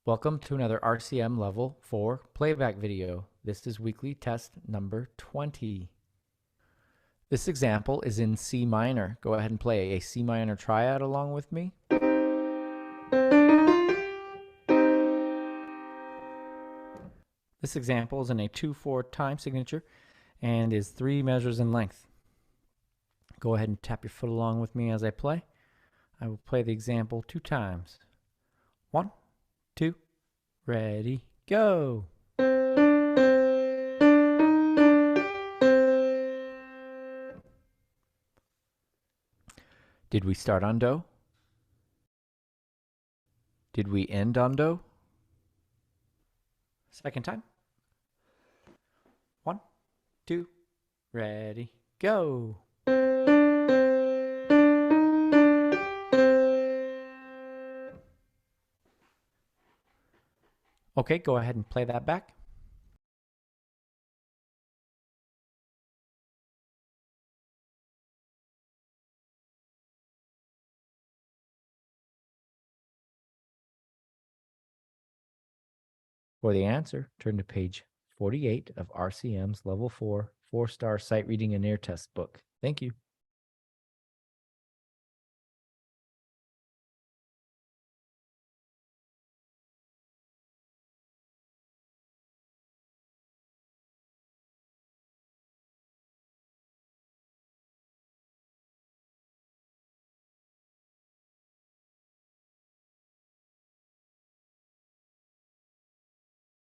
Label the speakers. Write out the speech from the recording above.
Speaker 1: Welcome to another RCM Level 4 playback video. This is weekly test number 20. This example is in C minor. Go ahead and play a C minor triad along with me. This example is in a 2/4 time signature and is 3 measures in length. Go ahead and tap your foot along with me as I play. I will play the example 2 times. 1, 2, ready, go! Did we start on Do? Did we end on Do? Second time. 1, 2, ready, go! Okay, go ahead and play that back. For the answer, turn to page 48 of RCM's Level 4 4-star Sight Reading and Ear Test book. Thank you.